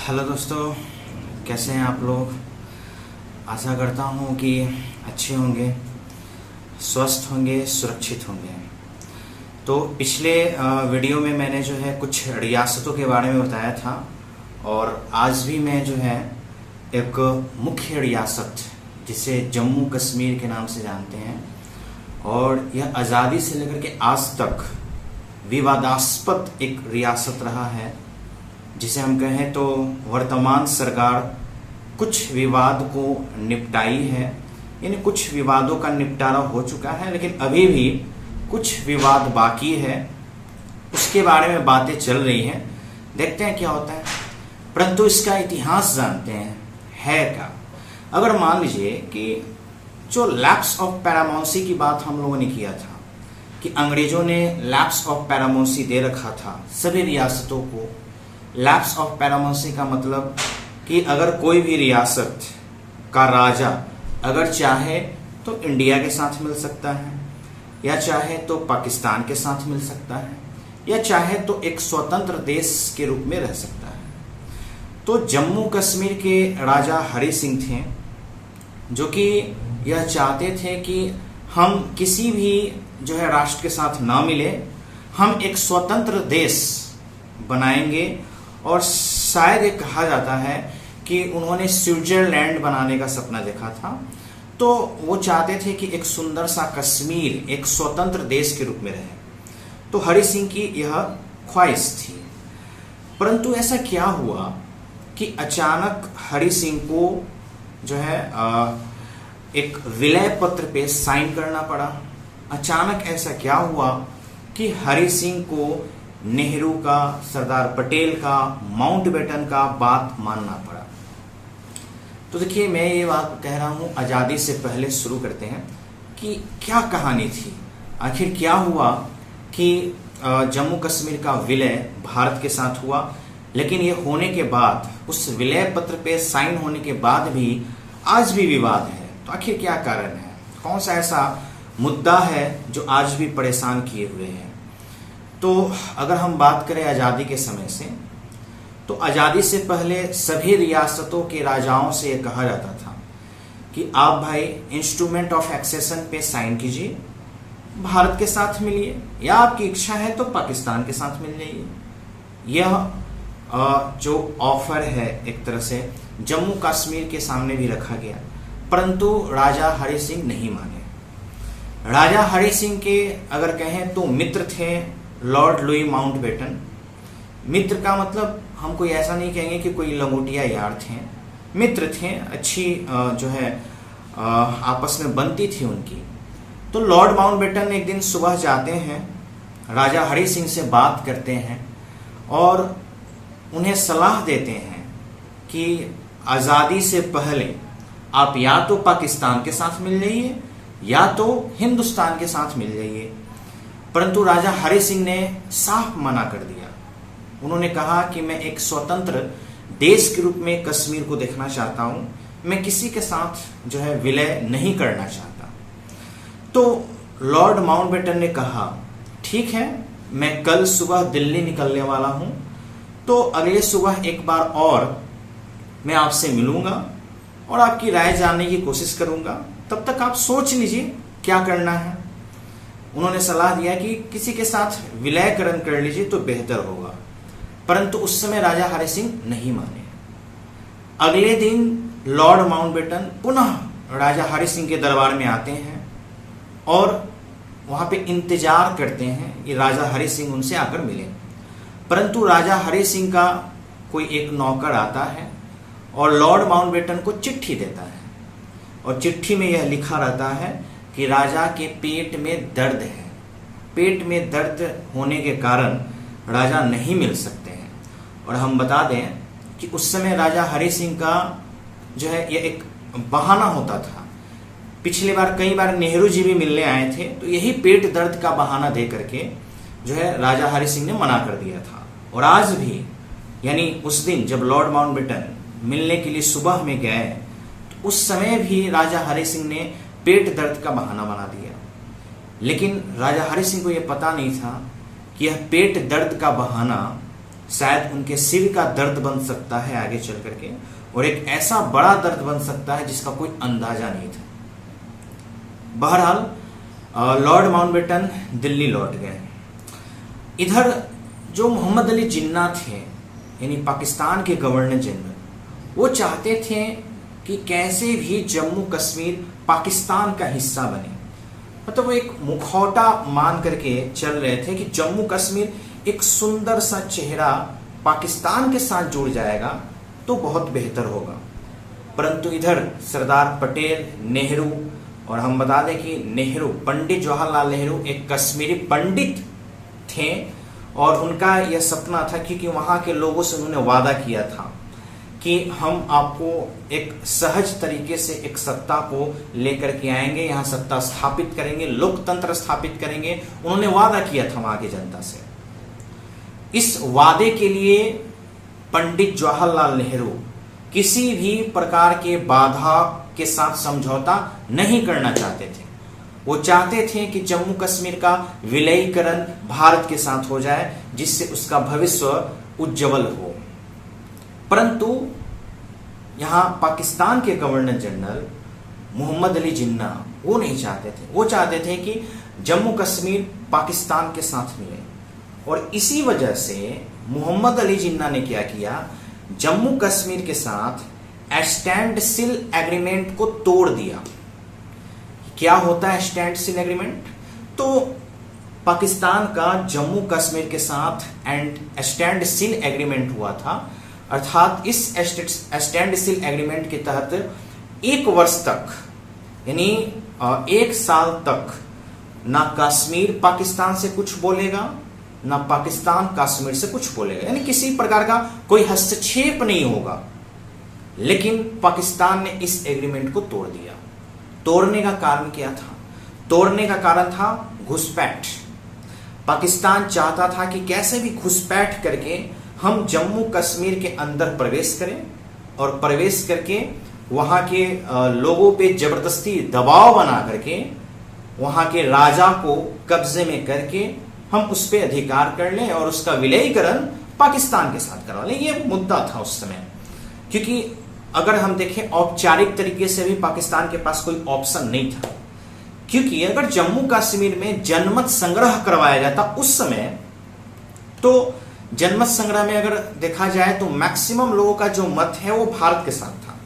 Hello दोस्तों, कैसे हैं आप लोग। आशा करता हूँ कि अच्छे होंगे, स्वस्थ होंगे, सुरक्षित होंगे। तो पिछले वीडियो में मैंने जो है कुछ रियासतों के बारे में बताया था और आज भी मैं जो है एक मुख्य रियासत जिसे जम्मू कश्मीर के नाम से जानते हैं और यह आज़ादी से लेकर के आज तक विवादास्पद एक रियासत रहा है, जिसे हम कहें तो वर्तमान सरकार कुछ विवाद को निपटाई है, यानी कुछ विवादों का निपटारा हो चुका है, लेकिन अभी भी कुछ विवाद बाकी है। उसके बारे में बातें चल रही हैं, देखते हैं क्या होता है। परंतु इसका इतिहास जानते हैं है क्या। अगर मान लीजिए कि जो लैप्स ऑफ पैरामाउंसी की बात हम लोगों ने किया था कि अंग्रेजों ने लैप्स ऑफ पैरामाउंसी दे रखा था सभी रियासतों को। लैप्स ऑफ पैरामाउंसी का मतलब कि अगर कोई भी रियासत का राजा अगर चाहे तो इंडिया के साथ मिल सकता है, या चाहे तो पाकिस्तान के साथ मिल सकता है, या चाहे तो एक स्वतंत्र देश के रूप में रह सकता है। तो जम्मू कश्मीर के राजा हरि सिंह थे जो कि यह चाहते थे कि हम किसी भी जो है राष्ट्र के साथ ना मिले, हम एक स्वतंत्र देश बनाएंगे। और शायद ये कहा जाता है कि उन्होंने स्विट्जरलैंड बनाने का सपना देखा था। तो वो चाहते थे कि एक सुंदर सा कश्मीर एक स्वतंत्र देश के रूप में रहे। तो हरि सिंह की यह ख्वाहिश थी। परंतु ऐसा क्या हुआ कि अचानक हरि सिंह को जो है एक विलय पत्र पे साइन करना पड़ा। अचानक ऐसा क्या हुआ कि हरि सिंह को नेहरू का, सरदार पटेल का, माउंटबेटन का बात मानना पड़ा। तो देखिए, मैं ये बात कह रहा हूँ आज़ादी से पहले शुरू करते हैं कि क्या कहानी थी, आखिर क्या हुआ कि जम्मू कश्मीर का विलय भारत के साथ हुआ। लेकिन ये होने के बाद, उस विलय पत्र पे साइन होने के बाद भी आज भी विवाद है। तो आखिर क्या कारण है, कौन सा ऐसा मुद्दा है जो आज भी परेशान किए हुए है। तो अगर हम बात करें आज़ादी के समय से, तो आज़ादी से पहले सभी रियासतों के राजाओं से यह कहा जाता था कि आप भाई इंस्ट्रूमेंट ऑफ एक्सेशन पे साइन कीजिए, भारत के साथ मिलिए, या आपकी इच्छा है तो पाकिस्तान के साथ मिल जाइए। यह जो ऑफर है एक तरह से जम्मू कश्मीर के सामने भी रखा गया, परंतु राजा हरि सिंह नहीं माने। राजा हरि सिंह के अगर कहें तो मित्र थे लॉर्ड लुई माउंटबेटन। मित्र का मतलब हम कोई ऐसा नहीं कहेंगे कि कोई लंगोटिया यार थे, मित्र थे, अच्छी जो है आपस में बनती थी उनकी। तो लॉर्ड माउंटबेटन एक दिन सुबह जाते हैं, राजा हरि सिंह से बात करते हैं और उन्हें सलाह देते हैं कि आज़ादी से पहले आप या तो पाकिस्तान के साथ मिल जाइए या तो हिंदुस्तान के साथ मिल जाइए। परंतु राजा हरि सिंह ने साफ मना कर दिया। उन्होंने कहा कि मैं एक स्वतंत्र देश के रूप में कश्मीर को देखना चाहता हूं, मैं किसी के साथ जो है विलय नहीं करना चाहता। तो लॉर्ड माउंटबेटन ने कहा ठीक है, मैं कल सुबह दिल्ली निकलने वाला हूं, तो अगले सुबह एक बार और मैं आपसे मिलूंगा और आपकी राय जानने की कोशिश करूंगा, तब तक आप सोच लीजिए क्या करना है। उन्होंने सलाह दिया कि किसी के साथ विलयकरण कर लीजिए तो बेहतर होगा। परंतु उस समय राजा हरि सिंह नहीं माने। अगले दिन लॉर्ड माउंटबेटन पुनः राजा हरि सिंह के दरबार में आते हैं और वहां पे इंतजार करते हैं कि राजा हरि सिंह उनसे आकर मिले। परंतु राजा हरि सिंह का कोई एक नौकर आता है और लॉर्ड माउंटबेटन को चिट्ठी देता है, और चिट्ठी में यह लिखा रहता है कि राजा के पेट में दर्द है, पेट में दर्द होने के कारण राजा नहीं मिल सकते हैं। और हम बता दें कि उस समय राजा हरि सिंह का जो है यह एक बहाना होता था। पिछली बार कई बार नेहरू जी भी मिलने आए थे, तो यही पेट दर्द का बहाना दे करके जो है राजा हरि सिंह ने मना कर दिया था। और आज भी, यानी उस दिन जब लॉर्ड माउंटबेटन मिलने के लिए सुबह में गए, तो उस समय भी राजा हरि सिंह ने पेट दर्द का बहाना बना दिया। लेकिन राजा हरि सिंह को यह पता नहीं था कि यह पेट दर्द का बहाना शायद उनके सिर का दर्द बन सकता है आगे चल करके, और एक ऐसा बड़ा दर्द बन सकता है जिसका कोई अंदाजा नहीं था। बहरहाल लॉर्ड माउंटबेटन दिल्ली लौट गए। इधर जो मोहम्मद अली जिन्ना थे, यानी पाकिस्तान के गवर्नर जनरल, वो चाहते थे कि कैसे भी जम्मू कश्मीर पाकिस्तान का हिस्सा बने। मतलब वो एक मुखौटा मान करके चल रहे थे कि जम्मू कश्मीर एक सुंदर सा चेहरा पाकिस्तान के साथ जुड़ जाएगा तो बहुत बेहतर होगा। परंतु इधर सरदार पटेल, नेहरू, और हम बता दें कि नेहरू, पंडित जवाहरलाल नेहरू एक कश्मीरी पंडित थे, और उनका यह सपना था क्योंकि वहां के लोगों से उन्होंने वादा किया था कि हम आपको एक सहज तरीके से एक सत्ता को लेकर के आएंगे, यहाँ सत्ता स्थापित करेंगे, लोकतंत्र स्थापित करेंगे। उन्होंने वादा किया था वहां की जनता से। इस वादे के लिए पंडित जवाहरलाल नेहरू किसी भी प्रकार के बाधा के साथ समझौता नहीं करना चाहते थे। वो चाहते थे कि जम्मू कश्मीर का विलयीकरण भारत के साथ हो जाए, जिससे उसका भविष्य उज्जवल हो। परंतु यहां पाकिस्तान के गवर्नर जनरल मोहम्मद अली जिन्ना वो नहीं चाहते थे। वो चाहते थे कि जम्मू कश्मीर पाकिस्तान के साथ मिले, और इसी वजह से मोहम्मद अली जिन्ना ने क्या किया, जम्मू कश्मीर के साथ स्टैंड स्टिल एग्रीमेंट को तोड़ दिया। क्या होता है स्टैंड स्टिल एग्रीमेंट? तो पाकिस्तान का जम्मू कश्मीर के साथ स्टैंड स्टिल एग्रीमेंट हुआ था, अर्थात इस स्टैंड स्टिल एग्रीमेंट के तहत 1 वर्ष तक, यानी 1 साल तक ना कश्मीर पाकिस्तान से कुछ बोलेगा, ना पाकिस्तान कश्मीर से कुछ बोलेगा, यानी किसी प्रकार का कोई हस्तक्षेप नहीं होगा। लेकिन पाकिस्तान ने इस एग्रीमेंट को तोड़ दिया। तोड़ने का कारण क्या था? तोड़ने का कारण था घुसपैठ। पाकिस्तान चाहता था कि कैसे भी घुसपैठ करके हम जम्मू कश्मीर के अंदर प्रवेश करें, और प्रवेश करके वहां के लोगों पे जबरदस्ती दबाव बना करके वहां के राजा को कब्जे में करके हम उस पर अधिकार कर लें और उसका विलयीकरण पाकिस्तान के साथ करवा लें। ये मुद्दा था उस समय, क्योंकि अगर हम देखें औपचारिक तरीके से भी पाकिस्तान के पास कोई ऑप्शन नहीं था। क्योंकि अगर जम्मू कश्मीर में जनमत संग्रह करवाया जाता उस समय, तो जनमत संग्रह में अगर देखा जाए तो मैक्सिमम लोगों का जो मत है वो भारत के साथ था।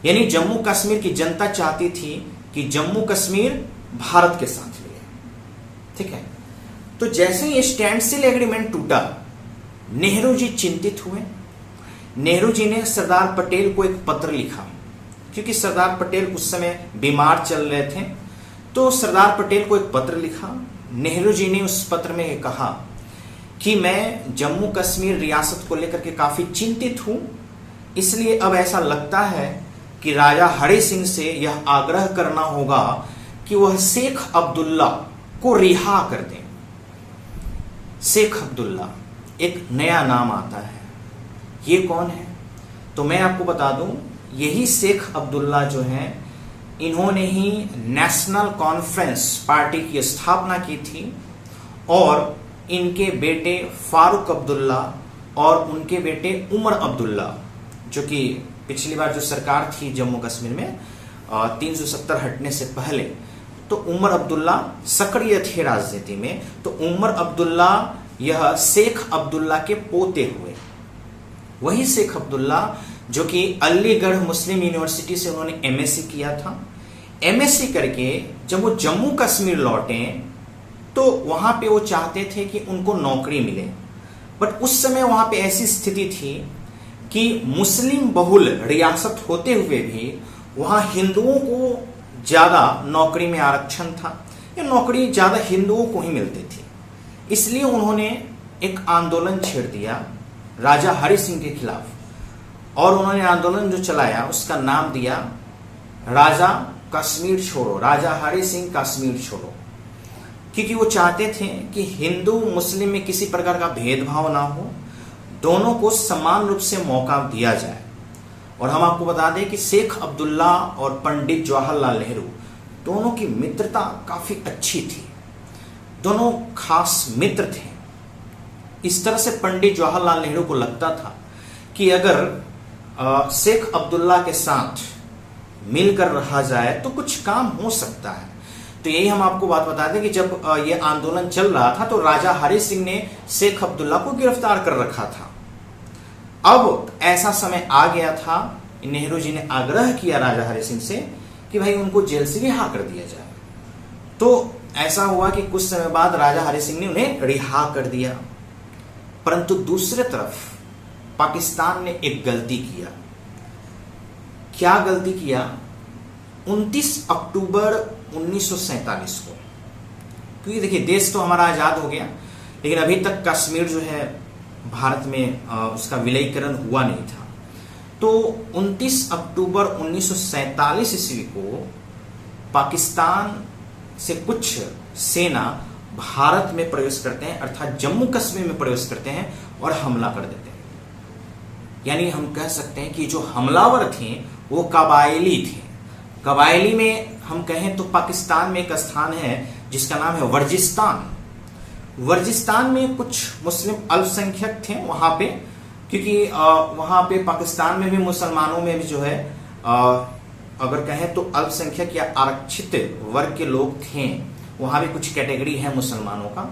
यानी जम्मू कश्मीर की जनता चाहती थी कि जम्मू कश्मीर भारत के साथ मिले। ठीक है, तो जैसे ही स्टैंड स्टिल एग्रीमेंट टूटा, नेहरू जी चिंतित हुए। नेहरू जी ने सरदार पटेल को एक पत्र लिखा, क्योंकि सरदार पटेल उस समय बीमार चल रहे थे। तो सरदार पटेल को एक पत्र लिखा। नेहरू जी ने उस पत्र में कहा कि मैं जम्मू कश्मीर रियासत को लेकर के काफी चिंतित हूं, इसलिए अब ऐसा लगता है कि राजा हरि सिंह से यह आग्रह करना होगा कि वह शेख अब्दुल्ला को रिहा कर दें। शेख अब्दुल्ला एक नया नाम आता है, ये कौन है? तो मैं आपको बता दूं, यही शेख अब्दुल्ला जो हैं, इन्होंने ही नेशनल कॉन्फ्रेंस पार्टी की स्थापना की थी, और इनके बेटे फारूक अब्दुल्ला और उनके बेटे उमर अब्दुल्ला, जो कि पिछली बार जो सरकार थी जम्मू कश्मीर में 370 हटने से पहले, तो उमर अब्दुल्ला सक्रिय थे राजनीति में। तो उमर अब्दुल्ला यह शेख अब्दुल्ला के पोते हुए। वही शेख अब्दुल्ला जो कि अलीगढ़ मुस्लिम यूनिवर्सिटी से उन्होंने एमएससी किया था। एमएससी करके जब वो जम्मू कश्मीर लौटे तो वहां पे वो चाहते थे कि उनको नौकरी मिले, बट उस समय वहां पे ऐसी स्थिति थी कि मुस्लिम बहुल रियासत होते हुए भी वहां हिंदुओं को ज्यादा नौकरी में आरक्षण था, या नौकरी ज्यादा हिंदुओं को ही मिलती थी। इसलिए उन्होंने एक आंदोलन छेड़ दिया राजा हरि सिंह के खिलाफ, और उन्होंने आंदोलन जो चलाया उसका नाम दिया राजा कश्मीर छोड़ो, राजा हरि सिंह कश्मीर छोड़ो। क्योंकि वो चाहते थे कि हिंदू मुस्लिम में किसी प्रकार का भेदभाव ना हो, दोनों को समान रूप से मौका दिया जाए। और हम आपको बता दें कि शेख अब्दुल्ला और पंडित जवाहरलाल नेहरू दोनों की मित्रता काफी अच्छी थी, दोनों खास मित्र थे। इस तरह से पंडित जवाहरलाल नेहरू को लगता था कि अगर शेख अब्दुल्ला के साथ मिलकर रहा जाए तो कुछ काम हो सकता है। तो यही हम आपको बात बता दें कि जब ये आंदोलन चल रहा था तो राजा हरि सिंह ने शेख अब्दुल्ला को गिरफ्तार कर रखा था। अब ऐसा समय आ गया था, नेहरू जी ने आग्रह किया राजा हरि सिंह से कि भाई उनको जेल से रिहा कर दिया जाए। तो ऐसा हुआ कि कुछ समय बाद राजा हरि सिंह ने उन्हें रिहा कर दिया। परंतु दूसरे तरफ पाकिस्तान ने एक गलती किया। क्या गलती किया? 29 अक्टूबर 1947 को, क्योंकि देखिए देश तो हमारा आजाद हो गया लेकिन अभी तक कश्मीर जो है भारत में उसका विलयीकरण हुआ नहीं था। तो 29 अक्टूबर 1947 ईस्वी को पाकिस्तान से कुछ सेना भारत में प्रवेश करते हैं, अर्थात जम्मू कश्मीर में प्रवेश करते हैं और हमला कर देते हैं। यानी हम कह सकते हैं कि जो हमलावर थे वो कबायली थे। कबायली में हम कहें तो पाकिस्तान में एक स्थान है जिसका नाम है वर्जिस्तान। वर्जिस्तान में कुछ मुस्लिम अल्पसंख्यक थे वहां पे, क्योंकि वहां पे पाकिस्तान में भी मुसलमानों में भी जो है अगर कहें तो अल्पसंख्यक या आरक्षित वर्ग के लोग थे, वहां भी कुछ कैटेगरी है मुसलमानों का।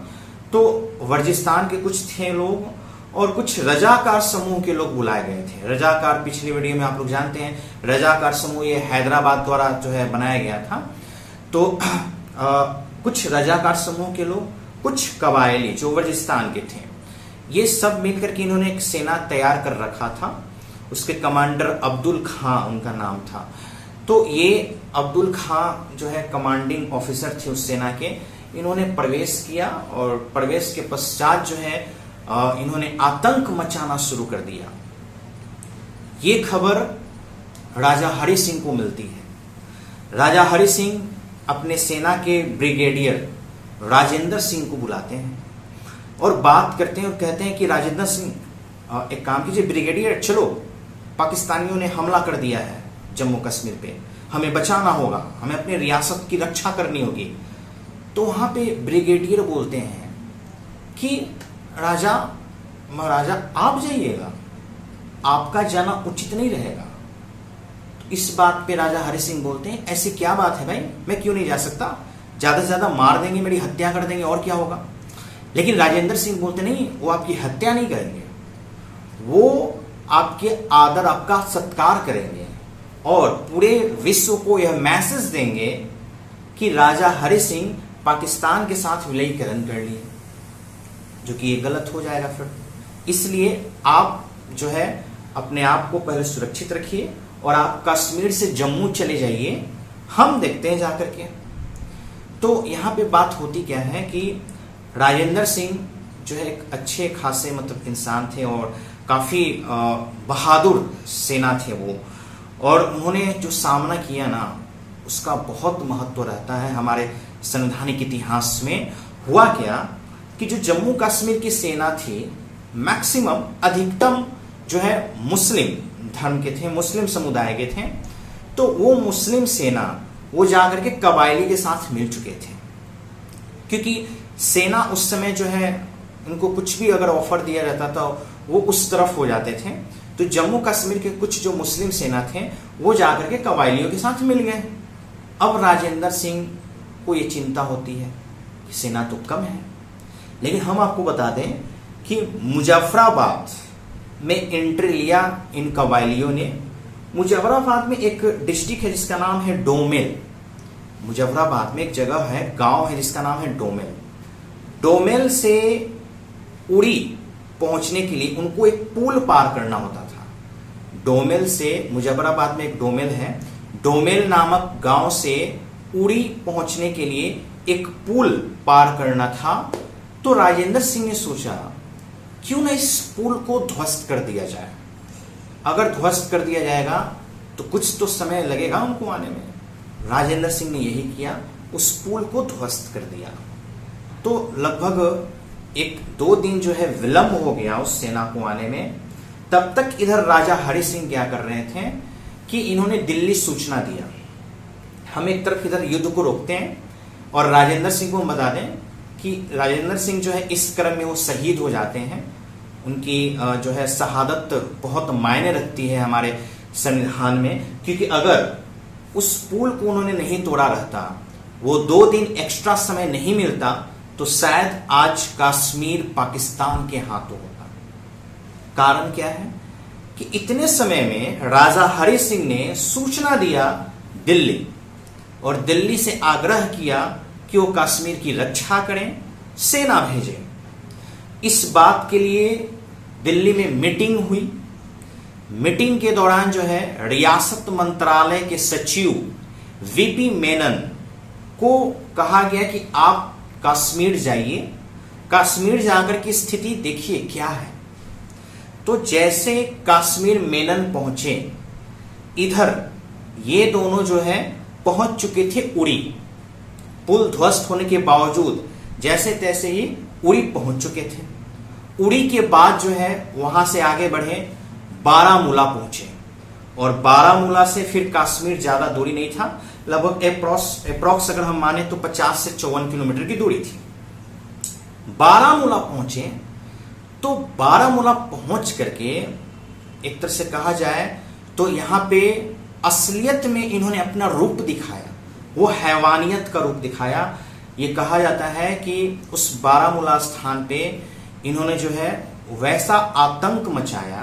तो वर्जिस्तान के कुछ थे लोग और कुछ रजाकार समूह के लोग बुलाए गए थे। रजाकार पिछली वीडियो में आप लोग जानते हैं, रजाकार समूह ये हैदराबाद द्वारा जो है बनाया गया था। तो कुछ रजाकार समूह के लोग, कुछ कबायली जो वर्जिस्तान के थे, ये सब मिलकर के इन्होंने एक सेना तैयार कर रखा था। उसके कमांडर अब्दुल खां उनका नाम था। तो ये अब्दुल खां जो है कमांडिंग ऑफिसर थे उस सेना के। इन्होंने प्रवेश किया और प्रवेश के पश्चात जो है इन्होंने आतंक मचाना शुरू कर दिया। ये खबर राजा हरि सिंह को मिलती है। राजा हरि सिंह अपने सेना के ब्रिगेडियर राजेंद्र सिंह को बुलाते हैं और बात करते हैं और कहते हैं कि राजेंद्र सिंह एक काम कीजिए, ब्रिगेडियर चलो, पाकिस्तानियों ने हमला कर दिया है जम्मू कश्मीर पे, हमें बचाना होगा, हमें अपनी रियासत की रक्षा करनी होगी। तो वहां पे ब्रिगेडियर बोलते हैं कि राजा महाराजा आप जाइएगा, आपका जाना उचित नहीं रहेगा। तो इस बात पे राजा हरि सिंह बोलते हैं ऐसी क्या बात है भाई, मैं क्यों नहीं जा सकता, ज्यादा से ज्यादा मार देंगे, मेरी हत्या कर देंगे और क्या होगा। लेकिन राजेंद्र सिंह बोलते नहीं, वो आपकी हत्या नहीं करेंगे, वो आपके आदर, आपका सत्कार करेंगे और पूरे विश्व को यह मैसेज देंगे कि राजा हरि सिंह पाकिस्तान के साथ विलयीकरण कर लिए, जो कि ये गलत हो जाएगा फिर। इसलिए आप जो है अपने आप को पहले सुरक्षित रखिए और आप कश्मीर से जम्मू चले जाइए, हम देखते हैं जाकर के। तो यहाँ पे बात होती क्या है कि राजेंद्र सिंह जो है एक अच्छे खासे मतलब इंसान थे और काफी बहादुर सेना थे वो, और उन्होंने जो सामना किया ना उसका बहुत महत्व रहता है हमारे संवैधानिक इतिहास में। हुआ क्या कि जो जम्मू कश्मीर की सेना थी, मैक्सिमम अधिकतम जो है मुस्लिम धर्म के थे, मुस्लिम समुदाय के थे। तो वो मुस्लिम सेना वो जाकर के कबायली के साथ मिल चुके थे, क्योंकि सेना उस समय जो है उनको कुछ भी अगर ऑफर दिया जाता था वो उस तरफ हो जाते थे। तो जम्मू कश्मीर के कुछ जो मुस्लिम सेना थे वो जाकर के कबायलियों के साथ मिल गए। अब राजेंद्र सिंह को ये चिंता होती है कि सेना तो कम है, लेकिन हम आपको बता दें कि मुजफ्फराबाद में एंट्री लिया इन कबायलियों ने। मुजफ्फराबाद में एक डिस्ट्रिक्ट है जिसका नाम है डोमेल। मुजफ्फराबाद में एक जगह है, गांव है जिसका नाम है डोमेल। डोमेल से उड़ी पहुंचने के लिए उनको एक पुल पार करना होता था। डोमेल से, मुजफ्फराबाद में एक डोमेल है, डोमेल नामक गांव से उड़ी पहुंचने के लिए एक पुल पार करना था। तो राजेंद्र सिंह ने सोचा क्यों ना इस पुल को ध्वस्त कर दिया जाए। अगर ध्वस्त कर दिया जाएगा तो कुछ तो समय लगेगा उनको आने में। राजेंद्र सिंह ने यही किया, उस पुल को ध्वस्त कर दिया। तो लगभग 1-2 दिन जो है विलंब हो गया उस सेना को आने में। तब तक इधर राजा हरि सिंह क्या कर रहे थे कि इन्होंने दिल्ली सूचना दिया, हम एक तरफ इधर युद्ध को रोकते हैं और राजेंद्र सिंह को बता दें कि राजेंद्र सिंह जो है इस क्रम में वो शहीद हो जाते हैं। उनकी जो है शहादत बहुत मायने रखती है हमारे संविधान में, क्योंकि अगर उस पुल को उन्होंने नहीं तोड़ा रहता, वो 2 दिन एक्स्ट्रा समय नहीं मिलता, तो शायद आज कश्मीर पाकिस्तान के हाथों होता। कारण क्या है कि इतने समय में राजा हरि सिंह ने सूचना दिया दिल्ली, और दिल्ली से आग्रह किया कि वो कश्मीर की रक्षा करें, सेना भेजें। इस बात के लिए दिल्ली में मीटिंग हुई। मीटिंग के दौरान जो है रियासत मंत्रालय के सचिव वीपी मेनन को कहा गया कि आप कश्मीर जाइए, कश्मीर जाकर की स्थिति देखिए क्या है। तो जैसे कश्मीर मेनन पहुंचे, इधर ये दोनों जो है पहुंच चुके थे उड़ी। पुल ध्वस्त होने के बावजूद जैसे तैसे ही उड़ी पहुंच चुके थे। उड़ी के बाद जो है वहां से आगे बढ़े, बारामूला पहुंचे, और बारामूला से फिर कश्मीर ज्यादा दूरी नहीं था, लगभग अप्रॉक्स अगर हम माने तो 50 से 54 किलोमीटर की दूरी थी। बारामूला पहुंचे, तो बारामूला पहुंच करके एक तरह से कहा जाए तो यहां पे असलियत में इन्होंने अपना रूप दिखाया, वो हैवानियत का रूप दिखाया। ये कहा जाता है कि उस बारामूला स्थान पे इन्होंने जो है वैसा आतंक मचाया,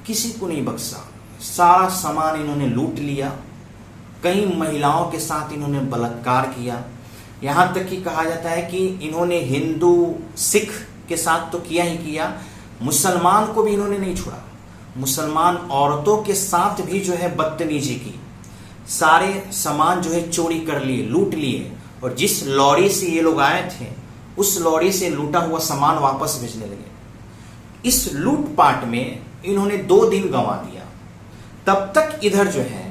किसी को नहीं बख्शा। सारा सामान इन्होंने लूट लिया, कई महिलाओं के साथ इन्होंने बलात्कार किया। यहां तक कि कहा जाता है कि इन्होंने हिंदू सिख के साथ तो किया ही किया, मुसलमान को भी इन्होंने नहीं छोड़ा। मुसलमान औरतों के साथ भी जो है बदतमीजी की, सारे सामान जो है चोरी कर लिए, लूट लिए, और जिस लॉरी से ये लोग आए थे उस लॉरी से लूटा हुआ सामान वापस भेजने लगे। इस लूटपाट में इन्होंने 2 दिन गंवा दिया। तब तक इधर जो है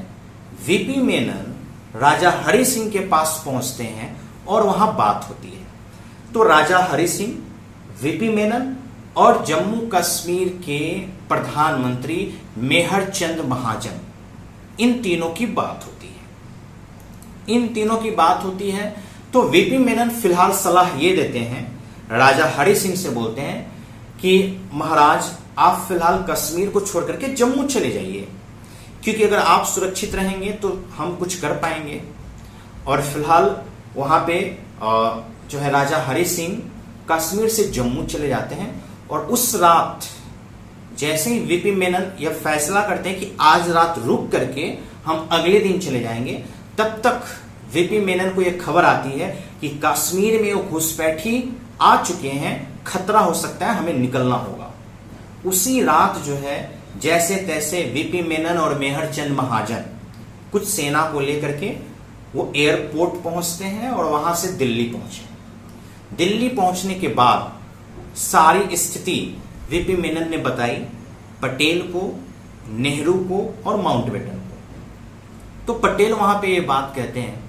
वीपी मेनन राजा हरि सिंह के पास पहुंचते हैं और वहां बात होती है। तो राजा हरि सिंह, वीपी मेनन और जम्मू कश्मीर के प्रधानमंत्री मेहर चंद महाजन, इन तीनों की बात होती है। इन तीनों की बात होती है तो वीपी मेनन फिलहाल सलाह ये देते हैं, राजा हरि सिंह से बोलते हैं कि महाराज आप फिलहाल कश्मीर को छोड़ करके जम्मू चले जाइए, क्योंकि अगर आप सुरक्षित रहेंगे तो हम कुछ कर पाएंगे। और फिलहाल वहां पे जो है राजा हरि सिंह कश्मीर से जम्मू चले जाते हैं। और उस रात जैसे ही वीपी मेनन यह फैसला करते हैं कि आज रात रुक करके हम अगले दिन चले जाएंगे, तब तक वीपी मेनन को यह खबर आती है कि कश्मीर में वो घुसपैठी आ चुके हैं, खतरा हो सकता है, हमें निकलना होगा। उसी रात जो है जैसे तैसे वीपी मेनन और मेहर चंद महाजन कुछ सेना को लेकर के वो एयरपोर्ट पहुंचते हैं और वहां से दिल्ली पहुंचे। दिल्ली पहुंचने के बाद सारी स्थिति वीपी मेनन ने बताई पटेल को, नेहरू को और माउंटबेटन को। तो पटेल वहां पे ये बात कहते हैं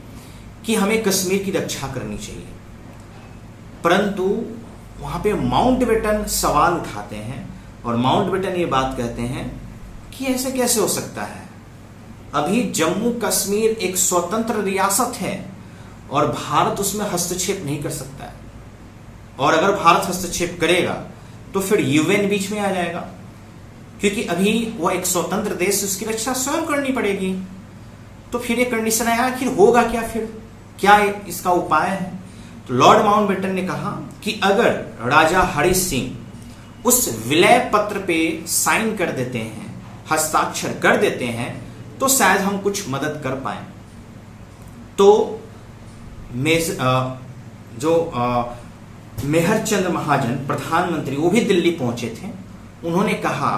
कि हमें कश्मीर की रक्षा करनी चाहिए, परंतु वहां पे माउंटबेटन सवाल उठाते हैं और माउंटबेटन ये बात कहते हैं कि ऐसे कैसे हो सकता है, अभी जम्मू कश्मीर एक स्वतंत्र रियासत है और भारत उसमें हस्तक्षेप नहीं कर सकता है, और अगर भारत हस्तक्षेप करेगा तो फिर यूएन बीच में आ जाएगा, क्योंकि अभी वह एक स्वतंत्र देश, उसकी रक्षा स्वयं करनी पड़ेगी। तो फिर ये कंडीशन आया, आखिर होगा क्या, फिर क्या इसका उपाय है। तो लॉर्ड माउंटबेटन ने कहा कि अगर राजा हरि सिंह उस विलय पत्र पे साइन कर देते हैं, हस्ताक्षर कर देते हैं, तो शायद हम कुछ मदद कर पाए। तो मेहर चंद महाजन प्रधानमंत्री, वो भी दिल्ली पहुंचे थे। उन्होंने कहा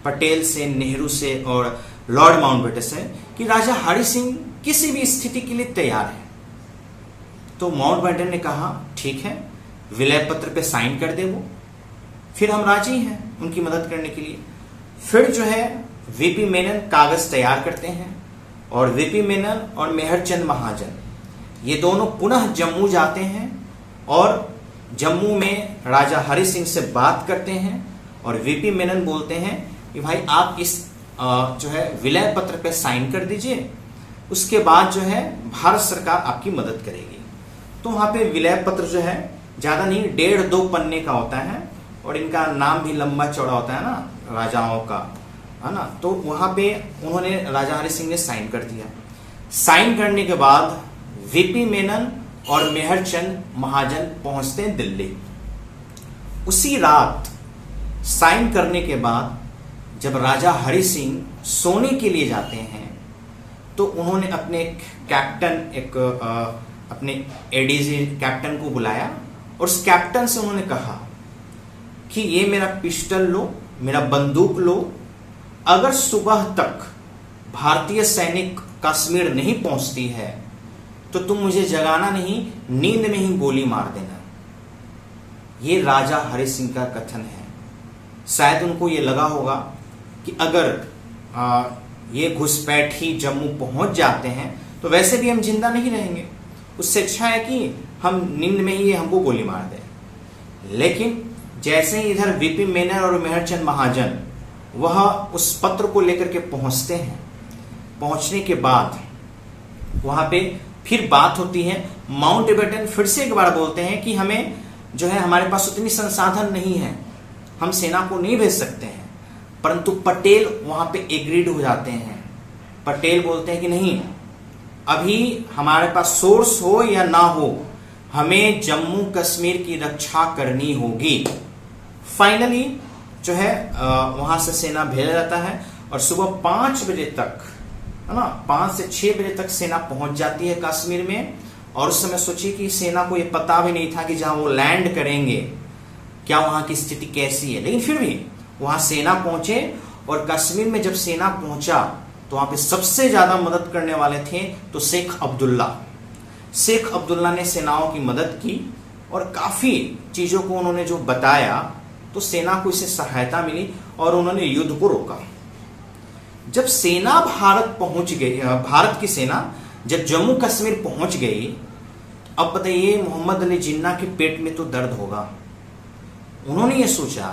पटेल से, नेहरू से और लॉर्ड माउंटबेटन से कि राजा हरि सिंह किसी भी स्थिति के लिए तैयार है। तो माउंटबेटन ने कहा ठीक है, विलय पत्र पे साइन कर दे वो, फिर हम राजी हैं उनकी मदद करने के लिए। फिर जो है वीपी मेनन कागज तैयार करते हैं और वीपी मेनन और मेहर चंद महाजन ये दोनों पुनः जम्मू जाते हैं और जम्मू में राजा हरि सिंह से बात करते हैं और वीपी मेनन बोलते हैं कि भाई आप इस जो है विलय पत्र पे साइन कर दीजिए, उसके बाद जो है भारत सरकार आपकी मदद करेगी। तो वहां पे विलय पत्र जो है ज्यादा नहीं, 1.5-2 पन्ने का होता है, और इनका नाम भी लंबा चौड़ा होता है ना राजाओं का, है ना। तो वहां पे उन्होंने, राजा हरि सिंह ने साइन कर दिया। साइन करने के बाद वीपी मेनन और मेहरचंद महाजन पहुंचते हैं दिल्ली। उसी रात साइन करने के बाद जब राजा हरि सिंह सोने के लिए जाते हैं तो उन्होंने अपने कैप्टन, अपने एडीजी कैप्टन को बुलाया और उस कैप्टन से उन्होंने कहा कि ये मेरा पिस्टल लो, मेरा बंदूक लो, अगर सुबह तक भारतीय सैनिक कश्मीर नहीं पहुंचती है तो तुम मुझे जगाना नहीं, नींद में ही गोली मार देना। ये राजा हरि सिंह का कथन है। शायद उनको ये लगा होगा कि अगर ये घुसपैठी जम्मू पहुंच जाते हैं तो वैसे भी हम जिंदा नहीं रहेंगे, उससे अच्छा है कि हम नींद में ही हमको गोली मार दें। लेकिन जैसे ही इधर वीपी मेनन और मेहरचंद महाजन वह उस पत्र को लेकर के पहुंचते हैं, पहुंचने के बाद वहां पे फिर बात होती है। माउंटबेटन फिर से एक बार बोलते हैं कि हमें जो है, हमारे पास उतनी संसाधन नहीं है, हम सेना को नहीं भेज सकते हैं। परंतु पटेल वहां पे एग्रीड हो जाते हैं। पटेल बोलते हैं कि नहीं, अभी हमारे पास सोर्स हो या ना हो, हमें जम्मू कश्मीर की रक्षा करनी होगी। फाइनली जो है वहां से सेना भेजा जाता है और सुबह 5 बजे तक, है ना, 5 से 6 बजे तक सेना पहुंच जाती है कश्मीर में। और उस समय सोचिए कि सेना को यह पता भी नहीं था कि जहां वो लैंड करेंगे क्या वहां की स्थिति कैसी है, लेकिन फिर भी वहां सेना पहुंचे। और कश्मीर में जब सेना पहुंचा तो वहां पे सबसे ज्यादा मदद करने वाले थे तो शेख अब्दुल्ला। शेख अब्दुल्ला ने सेनाओं की मदद की और काफी चीजों को उन्होंने जो बताया तो सेना को इससे सहायता मिली और उन्होंने युद्ध को रोका। जब सेना भारत पहुंच गई, भारत की सेना जब जम्मू कश्मीर पहुंच गई, अब बताइए मोहम्मद अली जिन्ना के पेट में तो दर्द होगा। उन्होंने ये सोचा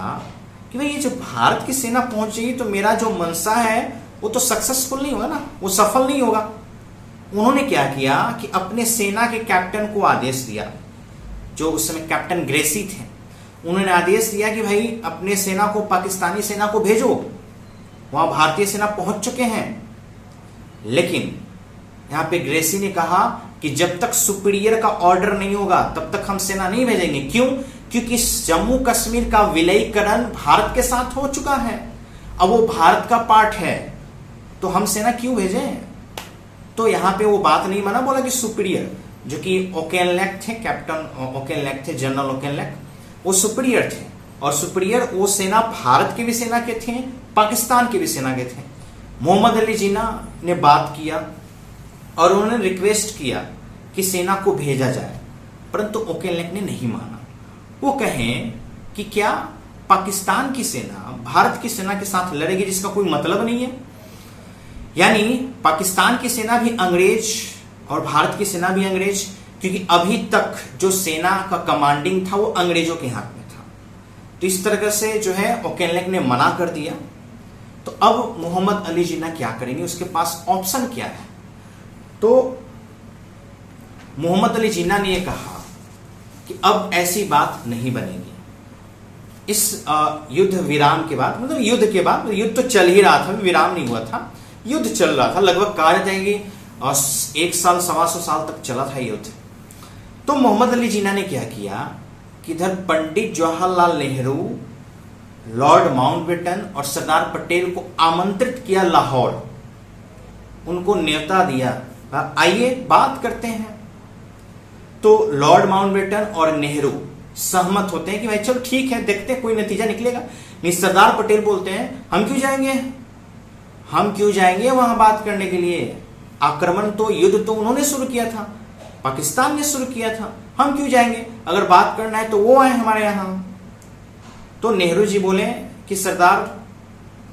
कि भाई ये जब भारत की सेना पहुंच गई तो मेरा जो मनसा है वो तो सक्सेसफुल नहीं होगा ना, वो सफल नहीं होगा। उन्होंने क्या किया कि अपने सेना के कैप्टन को आदेश दिया, जो उस समय कैप्टन ग्रेसी थे, उन्होंने आदेश दिया कि भाई अपने सेना को, पाकिस्तानी सेना को भेजो, वहां भारतीय सेना पहुंच चुके हैं। लेकिन यहां पे ग्रेसी ने कहा कि जब तक सुपीरियर का ऑर्डर नहीं होगा तब तक हम सेना नहीं भेजेंगे। क्यों? क्योंकि जम्मू कश्मीर का विलयीकरण भारत के साथ हो चुका है, अब वो भारत का पार्ट है, तो हम सेना क्यों भेजें। तो यहां पे वो बात नहीं माना, बोला कि सुपीरियर, जो कि ओकेनलेक थे, कैप्टन ओकेनलेक थे, जनरल ओकेनलेक, वो सुपीरियर थे। और सुपीरियर वो सेना भारत की भी सेना के थे, पाकिस्तान की भी सेना के थे। मोहम्मद अली जिन्ना ने बात किया और उन्होंने रिक्वेस्ट किया कि सेना को भेजा जाए, परंतु ओकेनलेक ने नहीं माना। वो कहें कि क्या पाकिस्तान की सेना भारत की सेना के साथ लड़ेगी जिसका कोई मतलब नहीं है। यानी पाकिस्तान की सेना भी अंग्रेज और भारत की सेना भी अंग्रेज, क्योंकि अभी तक जो सेना का कमांडिंग था वो अंग्रेजों के हाथ में था। तो इस तरह से जो है ओकेनलेक ने मना कर दिया। तो अब मोहम्मद अली जिन्ना क्या करेंगे, उसके पास ऑप्शन क्या है। तो मोहम्मद अली जिन्ना ने यह कहा कि अब ऐसी बात नहीं बनेगी। इस युद्ध विराम के बाद, मतलब युद्ध के बाद, युद्ध तो चल ही रहा था, विराम नहीं हुआ था, युद्ध चल रहा था, लगभग कहा जाता है कि 1 साल 125 साल तक चला था युद्ध। तो मोहम्मद अली जिन्ना ने क्या किया कि इधर पंडित जवाहरलाल नेहरू, लॉर्ड माउंटबेटन और सरदार पटेल को आमंत्रित किया लाहौर, उनको न्योता दिया, आइए बात करते हैं। तो लॉर्ड माउंटबेटन और नेहरू सहमत होते हैं कि भाई चलो ठीक है, देखते हैं कोई नतीजा निकलेगा। नहीं, सरदार पटेल बोलते हैं हम क्यों जाएंगे वहां बात करने के लिए। आक्रमण तो, युद्ध तो उन्होंने शुरू किया था, पाकिस्तान ने शुरू किया था, हम क्यों जाएंगे, अगर बात करना है तो वो आए हमारे यहां। तो नेहरू जी बोले कि सरदार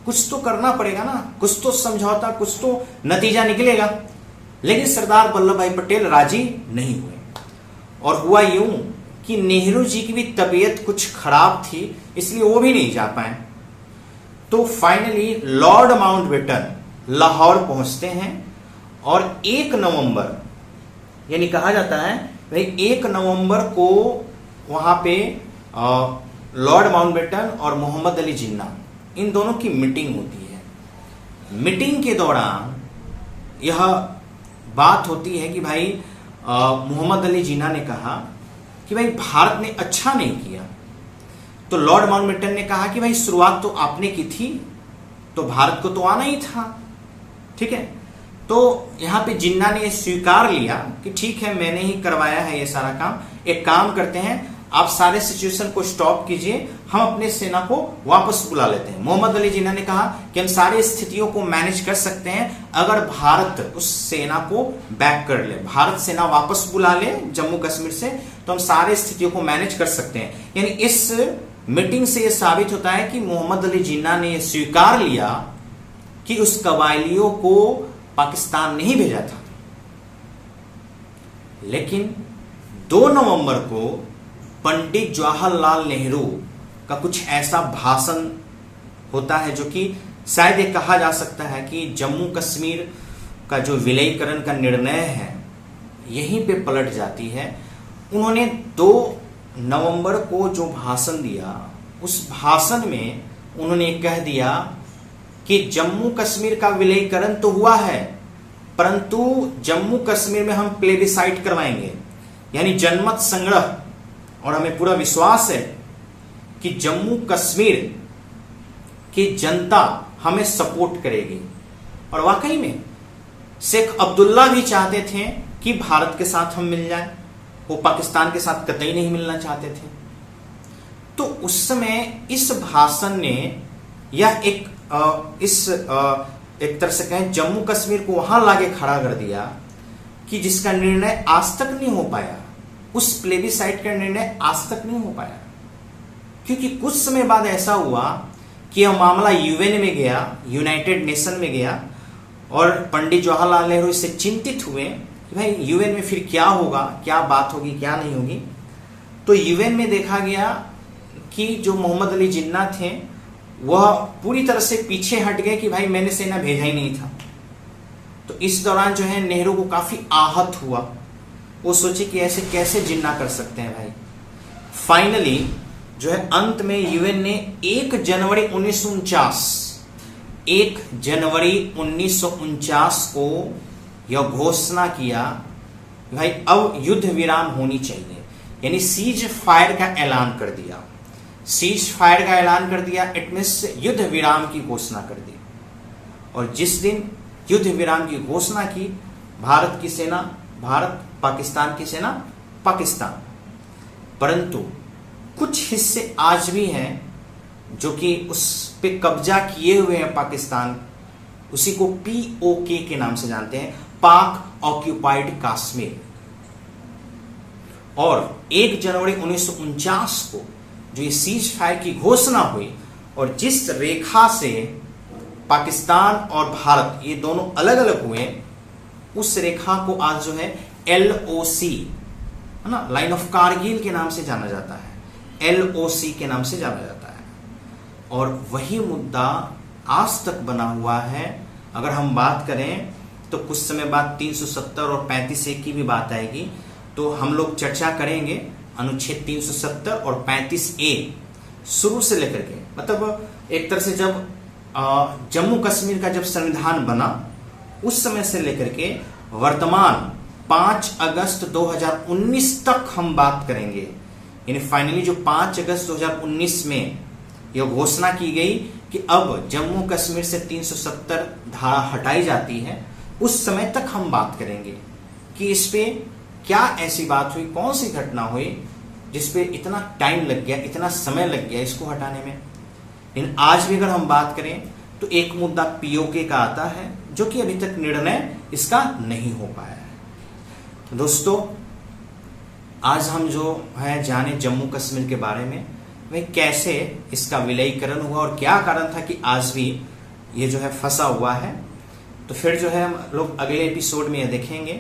कुछ तो करना पड़ेगा ना, कुछ तो समझौता, कुछ तो नतीजा निकलेगा। लेकिन सरदार वल्लभ भाई पटेल राजी नहीं हुए और हुआ यूं कि नेहरू जी की भी तबीयत कुछ खराब थी, इसलिए वो भी नहीं जा पाए। तो फाइनली लॉर्ड माउंटबेटन लाहौर पहुंचते हैं और 1 नवंबर, यानी कहा जाता है भाई 1 नवंबर को वहां पे लॉर्ड माउंटबेटन और मोहम्मद अली जिन्ना, इन दोनों की मीटिंग होती है। मीटिंग के दौरान यह बात होती है कि भाई मोहम्मद अली जिन्ना ने कहा कि भाई भारत ने अच्छा नहीं किया। तो लॉर्ड माउंटबेटन ने कहा कि भाई शुरुआत तो आपने की थी, तो भारत को तो आना ही था, ठीक है। तो यहां पे जिन्ना ने स्वीकार लिया कि ठीक है, मैंने ही करवाया है ये सारा काम। एक काम करते हैं, आप सारे सिचुएशन को स्टॉप कीजिए, हम अपने सेना को वापस बुला लेते हैं। मोहम्मद अली जिन्ना ने कहा कि हम सारी स्थितियों को मैनेज कर सकते हैं अगर भारत उस सेना को बैक कर ले, भारत सेना वापस बुला ले जम्मू कश्मीर से, तो हम सारी स्थितियों को मैनेज कर सकते हैं। यानी इस मीटिंग से यह साबित होता है कि मोहम्मद अली जिन्ना ने स्वीकार लिया कि उस कबायलियों को पाकिस्तान नहीं भेजा था। लेकिन 2 नवंबर को पंडित जवाहरलाल नेहरू का कुछ ऐसा भाषण होता है जो कि शायद ये कहा जा सकता है कि जम्मू कश्मीर का जो विलयीकरण का निर्णय है यहीं पे पलट जाती है। उन्होंने 2 नवंबर को जो भाषण दिया, उस भाषण में उन्होंने कह दिया कि जम्मू कश्मीर का विलयीकरण तो हुआ है, परंतु जम्मू कश्मीर में हम प्लेबिसाइट करवाएंगे, यानी जनमत संग्रह, और हमें पूरा विश्वास है कि जम्मू कश्मीर की जनता हमें सपोर्ट करेगी। और वाकई में शेख अब्दुल्ला भी चाहते थे कि भारत के साथ हम मिल जाएं, वो पाकिस्तान के साथ कतई नहीं मिलना चाहते थे। तो उस समय इस भाषण ने यह एक तरह से कहें जम्मू कश्मीर को वहां लाके खड़ा कर दिया कि जिसका निर्णय आज तक नहीं हो पाया, उस प्लेबिसाइट का निर्णय आज तक नहीं हो पाया। क्योंकि कुछ समय बाद ऐसा हुआ कि यह मामला यूएन में गया, यूनाइटेड नेशन में गया, और पंडित जवाहरलाल नेहरू इससे चिंतित हुए कि भाई यूएन में फिर क्या होगा, क्या बात होगी, क्या नहीं होगी। तो यूएन में देखा गया कि जो मोहम्मद अली जिन्ना थे वह पूरी तरह से पीछे हट गए कि भाई मैंने सेना भेजा ही नहीं था। तो इस दौरान जो है नेहरू को काफी आहत हुआ, वो सोचे कि ऐसे कैसे जिन्ना कर सकते हैं भाई। फाइनली जो है अंत में यूएन ने 1 जनवरी 1949 को यह घोषणा किया भाई अब युद्ध विराम होनी चाहिए, यानी सीज फायर का ऐलान कर दिया। सीज फायर का ऐलान कर दिया, इट मींस युद्ध विराम की घोषणा कर दी। और जिस दिन युद्ध विराम की घोषणा की, भारत की सेना भारत, पाकिस्तान की सेना पाकिस्तान। परंतु कुछ हिस्से आज भी हैं जो कि उस पे कब्जा किए हुए हैं पाकिस्तान, उसी को POK के नाम से जानते हैं, पाक ऑक्यूपाइड कश्मीर। और 1 जनवरी 1949 को जो ये सीज फायर की घोषणा हुई, और जिस रेखा से पाकिस्तान और भारत ये दोनों अलग अलग हुए, उस रेखा को आज जो है LOC है ना, लाइन ऑफ कारगिल के नाम से जाना जाता है, LOC के नाम से जाना जाता है। और वही मुद्दा आज तक बना हुआ है। अगर हम बात करें तो कुछ समय बाद 370 और 35A की भी बात आएगी, तो हम लोग चर्चा करेंगे अनुच्छेद 370 और 35A शुरू से लेकर के, मतलब एक तरह से जब जम्मू कश्मीर का जब संविधान बना उस समय से लेकर के वर्तमान 5 अगस्त 2019 तक हम बात करेंगे। यानी फाइनली जो 5 अगस्त 2019 में यह घोषणा की गई कि अब जम्मू कश्मीर से 370 धारा हटाई जाती है, उस समय तक हम बात करेंगे कि इस पे क्या ऐसी बात हुई, कौन सी घटना हुई जिसपे इतना टाइम लग गया, इतना समय लग गया इसको हटाने में। लेकिन आज भी अगर हम बात करें तो एक मुद्दा POK का आता है जो कि अभी तक निर्णय इसका नहीं हो पाया है। तो दोस्तों आज हम जो है जाने जम्मू कश्मीर के बारे में, वह कैसे इसका विलयीकरण हुआ और क्या कारण था कि आज भी ये जो है फंसा हुआ है। तो फिर जो है हम लोग अगले एपिसोड में यह देखेंगे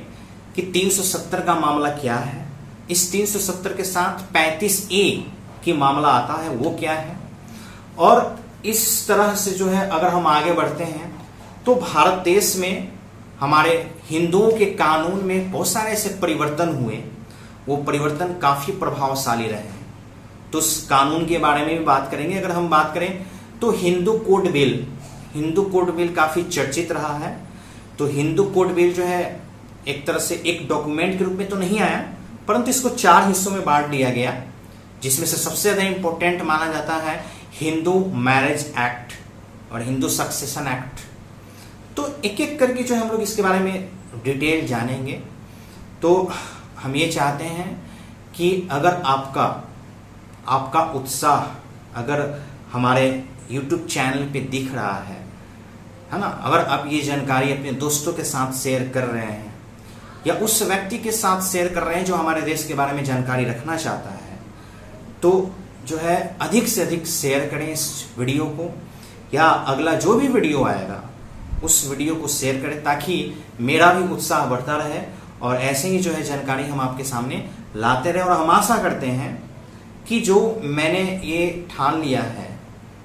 कि 370 का मामला क्या है, इस 370 के साथ 35A की मामला आता है वो क्या है, और इस तरह से जो है अगर हम आगे बढ़ते हैं तो भारत देश में हमारे हिंदुओं के कानून में बहुत सारे ऐसे परिवर्तन हुए वो परिवर्तन काफी प्रभावशाली रहे हैं। तो उस कानून के बारे में भी बात करेंगे। अगर हम बात करें तो हिंदू कोड बिल काफी चर्चित रहा है। तो हिंदू कोड बिल जो है एक तरह से एक डॉक्यूमेंट के रूप में तो नहीं आया, परंतु इसको 4 हिस्सों में बांट दिया गया, जिसमें से सबसे ज्यादा इंपॉर्टेंट माना जाता है हिंदू मैरिज एक्ट और हिंदू सक्सेशन एक्ट। तो एक एक करके जो हम लोग इसके बारे में डिटेल जानेंगे। तो हम ये चाहते हैं कि अगर आपका उत्साह अगर हमारे YouTube चैनल पे दिख रहा है ना, अगर आप ये जानकारी अपने दोस्तों के साथ शेयर कर रहे हैं या उस व्यक्ति के साथ शेयर कर रहे हैं जो हमारे देश के बारे में जानकारी रखना चाहता है, तो जो है अधिक से अधिक शेयर करें इस वीडियो को, या अगला जो भी वीडियो आएगा उस वीडियो को शेयर करें, ताकि मेरा भी उत्साह बढ़ता रहे और ऐसे ही जो है जानकारी हम आपके सामने लाते रहे। और हम आशा करते हैं कि जो मैंने ये ठान लिया है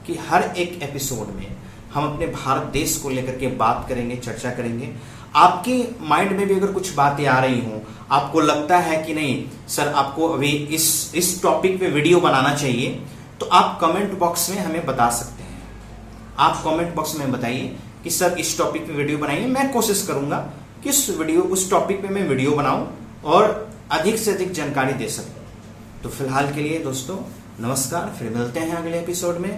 कि हर एक एपिसोड में हम अपने भारत देश को लेकर के बात करेंगे, चर्चा करेंगे। आपके माइंड में भी अगर कुछ बातें आ रही हों, आपको लगता है कि नहीं सर आपको अभी इस टॉपिक पे वीडियो बनाना चाहिए, तो आप कमेंट बॉक्स में हमें बता सकते हैं। आप कमेंट बॉक्स में बताइए कि सर इस टॉपिक पे वीडियो बनाइए। मैं कोशिश करूंगा कि उस टॉपिक पे मैं वीडियो बनाऊं और अधिक से अधिक जानकारी दे सकूं। तो फिलहाल के लिए दोस्तों नमस्कार, फिर मिलते हैं अगले एपिसोड में।